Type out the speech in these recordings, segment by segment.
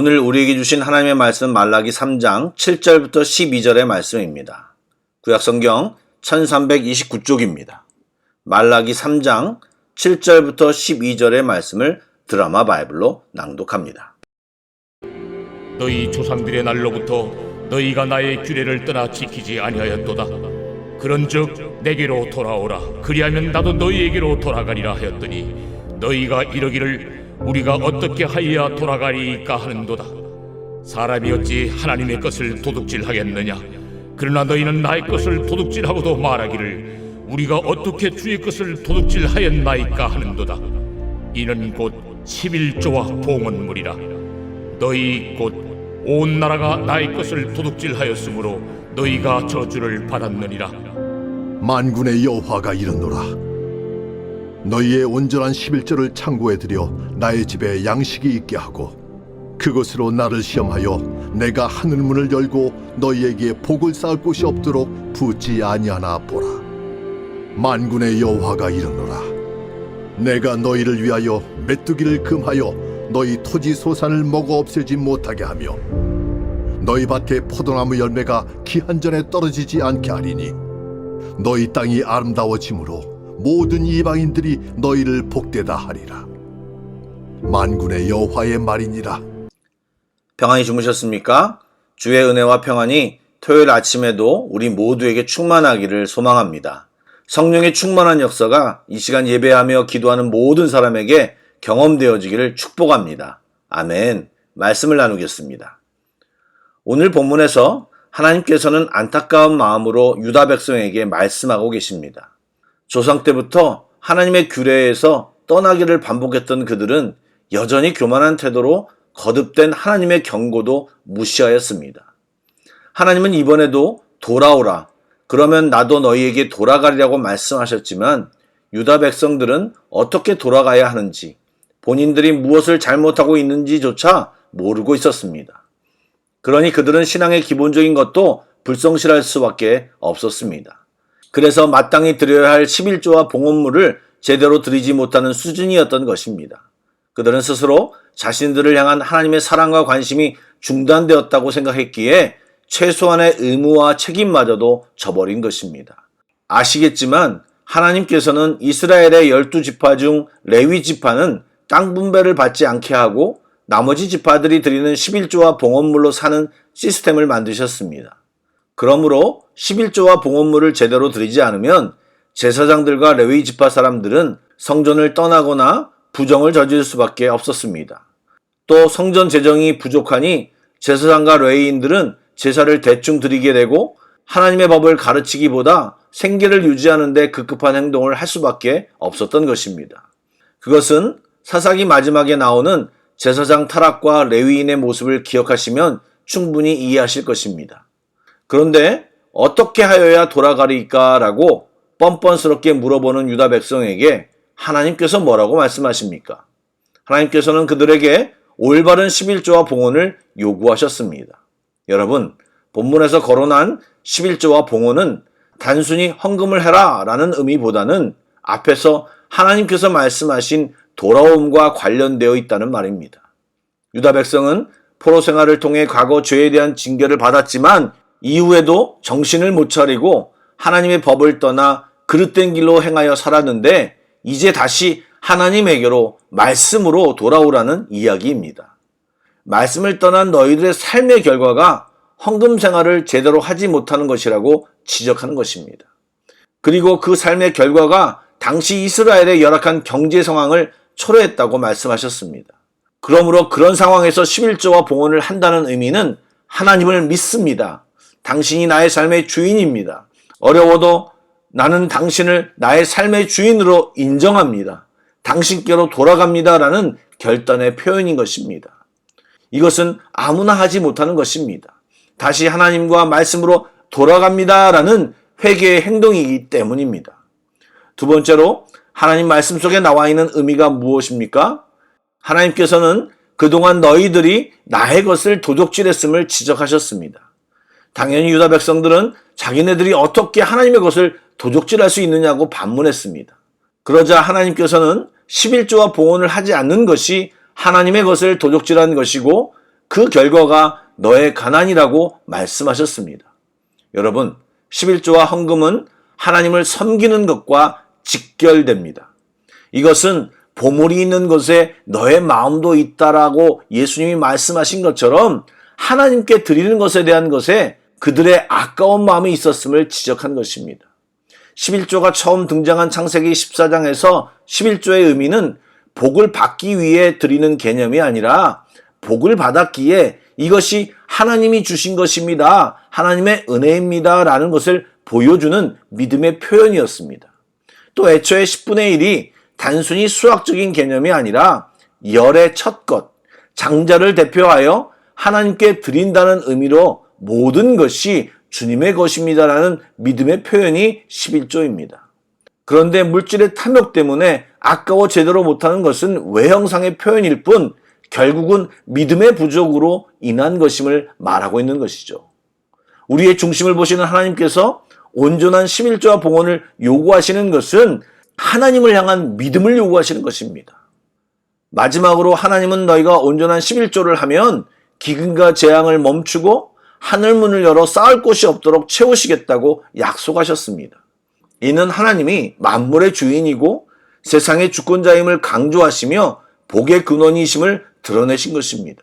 오늘 우리에게 주신 하나님의 말씀 말라기 3장 7절부터 12절의 말씀입니다. 구약성경 1329쪽입니다. 말라기 3장 7절부터 12절의 말씀을 드라마 바이블로 낭독합니다. 너희 조상들의 날로부터 너희가 나의 규례를 떠나 지키지 아니하였도다. 그런즉 내게로 돌아오라. 그리하면 나도 너희에게로 돌아가리라 하였더니 너희가 이러기를 우리가 어떻게 하여야 돌아가리까 하는도다. 사람이 어찌 하나님의 것을 도둑질하겠느냐. 그러나 너희는 나의 것을 도둑질하고도 말하기를 우리가 어떻게 주의 것을 도둑질하였나이까 하는도다. 이는 곧 11조와 봉헌물이라. 너희 곧 온 나라가 나의 것을 도둑질하였으므로 너희가 저주를 받았느니라. 만군의 여호와가 이르노라. 너희의 온전한 11조를 창고에 들여 나의 집에 양식이 있게 하고 그것으로 나를 시험하여 내가 하늘문을 열고 너희에게 복을 쌓을 곳이 없도록 붙지 아니하나 보라. 만군의 여호와가 이르노라. 내가 너희를 위하여 메뚜기를 금하여 너희 토지 소산을 먹어 없애지 못하게 하며 너희 밭에 포도나무 열매가 기한전에 떨어지지 않게 하리니 너희 땅이 아름다워짐으로 모든 이방인들이 너희를 복되다 하리라. 만군의 여호와의 말이니라. 평안히 주무셨습니까? 주의 은혜와 평안이 토요일 아침에도 우리 모두에게 충만하기를 소망합니다. 성령의 충만한 역사가 이 시간 예배하며 기도하는 모든 사람에게 경험되어지기를 축복합니다. 아멘. 말씀을 나누겠습니다. 오늘 본문에서 하나님께서는 안타까운 마음으로 유다 백성에게 말씀하고 계십니다. 조상 때부터 하나님의 규례에서 떠나기를 반복했던 그들은 여전히 교만한 태도로 거듭된 하나님의 경고도 무시하였습니다. 하나님은 이번에도 돌아오라. 그러면 나도 너희에게 돌아가리라고 말씀하셨지만 유다 백성들은 어떻게 돌아가야 하는지, 본인들이 무엇을 잘못하고 있는지조차 모르고 있었습니다. 그러니 그들은 신앙의 기본적인 것도 불성실할 수밖에 없었습니다. 그래서 마땅히 드려야 할 11조와 봉헌물을 제대로 드리지 못하는 수준이었던 것입니다. 그들은 스스로 자신들을 향한 하나님의 사랑과 관심이 중단되었다고 생각했기에 최소한의 의무와 책임마저도 저버린 것입니다. 아시겠지만 하나님께서는 이스라엘의 12지파 중 레위 지파는 땅 분배를 받지 않게 하고 나머지 지파들이 드리는 11조와 봉헌물로 사는 시스템을 만드셨습니다. 그러므로 11조와 봉헌물을 제대로 드리지 않으면 제사장들과 레위 지파 사람들은 성전을 떠나거나 부정을 저지를 수밖에 없었습니다. 또 성전 재정이 부족하니 제사장과 레위인들은 제사를 대충 드리게 되고 하나님의 법을 가르치기보다 생계를 유지하는 데 급급한 행동을 할 수밖에 없었던 것입니다. 그것은 사사기 마지막에 나오는 제사장 타락과 레위인의 모습을 기억하시면 충분히 이해하실 것입니다. 그런데 어떻게 하여야 돌아가리까? 라고 뻔뻔스럽게 물어보는 유다 백성에게 하나님께서 뭐라고 말씀하십니까? 하나님께서는 그들에게 올바른 11조와 봉헌을 요구하셨습니다. 여러분, 본문에서 거론한 11조와 봉헌은 단순히 헌금을 해라 라는 의미보다는 앞에서 하나님께서 말씀하신 돌아옴과 관련되어 있다는 말입니다. 유다 백성은 포로 생활을 통해 과거 죄에 대한 징계를 받았지만 이후에도 정신을 못 차리고 하나님의 법을 떠나 그릇된 길로 행하여 살았는데 이제 다시 하나님에게로 말씀으로 돌아오라는 이야기입니다. 말씀을 떠난 너희들의 삶의 결과가 헌금 생활을 제대로 하지 못하는 것이라고 지적하는 것입니다. 그리고 그 삶의 결과가 당시 이스라엘의 열악한 경제 상황을 초래했다고 말씀하셨습니다. 그러므로 그런 상황에서 11조와 봉헌을 한다는 의미는 하나님을 믿습니다. 당신이 나의 삶의 주인입니다. 어려워도 나는 당신을 나의 삶의 주인으로 인정합니다. 당신께로 돌아갑니다라는 결단의 표현인 것입니다. 이것은 아무나 하지 못하는 것입니다. 다시 하나님과 말씀으로 돌아갑니다라는 회개의 행동이기 때문입니다. 두 번째로 하나님 말씀 속에 나와 있는 의미가 무엇입니까? 하나님께서는 그동안 너희들이 나의 것을 도둑질했음을 지적하셨습니다. 당연히 유다 백성들은 자기네들이 어떻게 하나님의 것을 도둑질할 수 있느냐고 반문했습니다. 그러자 하나님께서는 11조와 봉헌을 하지 않는 것이 하나님의 것을 도둑질한 것이고 그 결과가 너의 가난이라고 말씀하셨습니다. 여러분, 11조와 헌금은 하나님을 섬기는 것과 직결됩니다. 이것은 보물이 있는 곳에 너의 마음도 있다라고 예수님이 말씀하신 것처럼 하나님께 드리는 것에 대한 것에 그들의 아까운 마음이 있었음을 지적한 것입니다. 11조가 처음 등장한 창세기 14장에서 11조의 의미는 복을 받기 위해 드리는 개념이 아니라 복을 받았기에 이것이 하나님이 주신 것입니다. 하나님의 은혜입니다. 라는 것을 보여주는 믿음의 표현이었습니다. 또 애초에 10분의 1이 단순히 수학적인 개념이 아니라 열의 첫 것, 장자를 대표하여 하나님께 드린다는 의미로 모든 것이 주님의 것입니다라는 믿음의 표현이 11조입니다. 그런데 물질의 탐욕 때문에 아까워 제대로 못하는 것은 외형상의 표현일 뿐 결국은 믿음의 부족으로 인한 것임을 말하고 있는 것이죠. 우리의 중심을 보시는 하나님께서 온전한 11조와 봉헌을 요구하시는 것은 하나님을 향한 믿음을 요구하시는 것입니다. 마지막으로 하나님은 너희가 온전한 11조를 하면 기근과 재앙을 멈추고 하늘문을 열어 쌓을 곳이 없도록 채우시겠다고 약속하셨습니다. 이는 하나님이 만물의 주인이고 세상의 주권자임을 강조하시며 복의 근원이심을 드러내신 것입니다.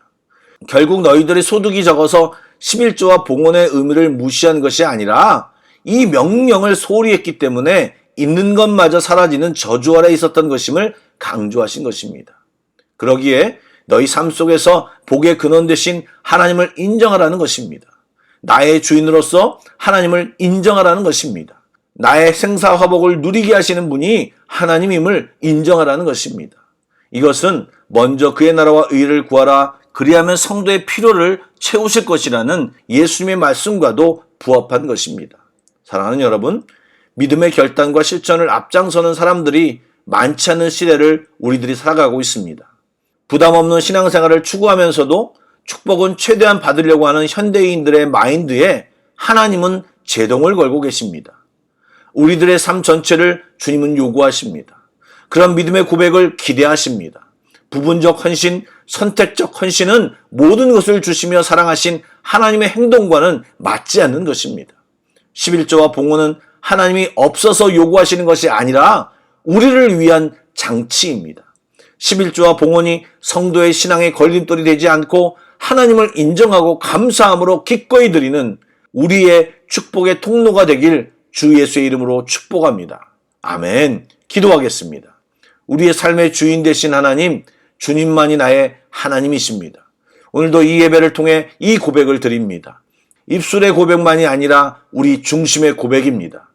결국 너희들의 소득이 적어서 11조와 봉헌의 의미를 무시한 것이 아니라 이 명령을 소홀히 했기 때문에 있는 것마저 사라지는 저주 아래 있었던 것임을 강조하신 것입니다. 그러기에 너희 삶 속에서 복의 근원 되신 하나님을 인정하라는 것입니다. 나의 주인으로서 하나님을 인정하라는 것입니다. 나의 생사화복을 누리게 하시는 분이 하나님임을 인정하라는 것입니다. 이것은 먼저 그의 나라와 의를 구하라 그리하면 성도의 필요를 채우실 것이라는 예수님의 말씀과도 부합한 것입니다. 사랑하는 여러분, 믿음의 결단과 실천을 앞장서는 사람들이 많지 않은 시대를 우리들이 살아가고 있습니다. 부담 없는 신앙생활을 추구하면서도 축복은 최대한 받으려고 하는 현대인들의 마인드에 하나님은 제동을 걸고 계십니다. 우리들의 삶 전체를 주님은 요구하십니다. 그런 믿음의 고백을 기대하십니다. 부분적 헌신, 선택적 헌신은 모든 것을 주시며 사랑하신 하나님의 행동과는 맞지 않는 것입니다. 11조와 봉헌은 하나님이 없어서 요구하시는 것이 아니라 우리를 위한 장치입니다. 11조와 봉헌이 성도의 신앙의 걸림돌이 되지 않고 하나님을 인정하고 감사함으로 기꺼이 드리는 우리의 축복의 통로가 되길 주 예수의 이름으로 축복합니다. 아멘. 기도하겠습니다. 우리의 삶의 주인 되신 하나님, 주님만이 나의 하나님이십니다. 오늘도 이 예배를 통해 이 고백을 드립니다. 입술의 고백만이 아니라 우리 중심의 고백입니다.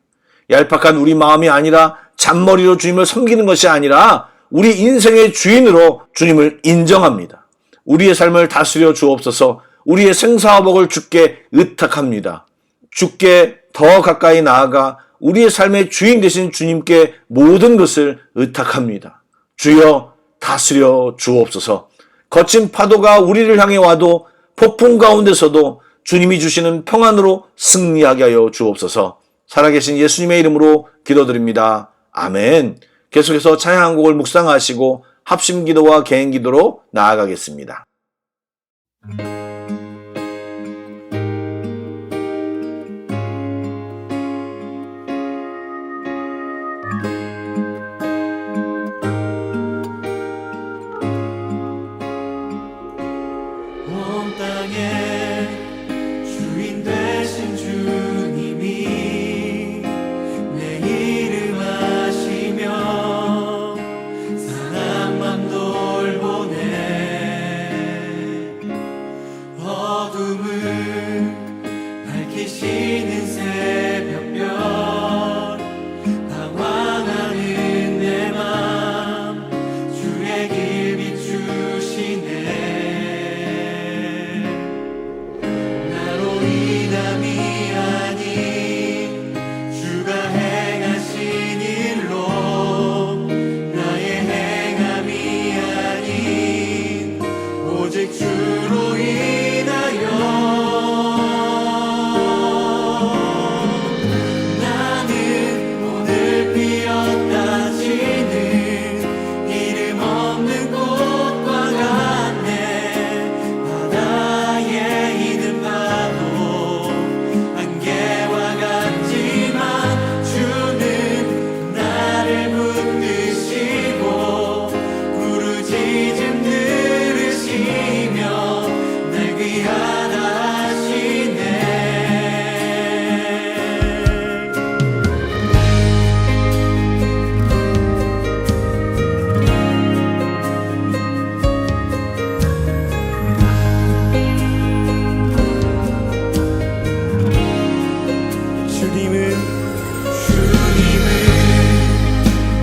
얄팍한 우리 마음이 아니라 잔머리로 주님을 섬기는 것이 아니라 우리 인생의 주인으로 주님을 인정합니다. 우리의 삶을 다스려 주옵소서. 우리의 생사화복을 주께 의탁합니다. 주께 더 가까이 나아가 우리의 삶의 주인 되신 주님께 모든 것을 의탁합니다. 주여 다스려 주옵소서. 거친 파도가 우리를 향해 와도 폭풍 가운데서도 주님이 주시는 평안으로 승리하게 하여 주옵소서. 살아계신 예수님의 이름으로 기도드립니다. 아멘. 계속해서 찬양 한 곡을 묵상하시고 합심기도와 개인기도로 나아가겠습니다. 온 땅의 주인 되신 주님이 내 이름 아시며 사랑만 돌보네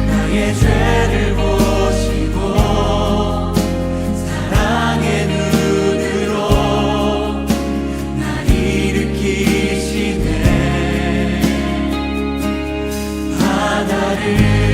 나의 죄를 보시고 사랑의 눈으로 날 일으키시네. 바다를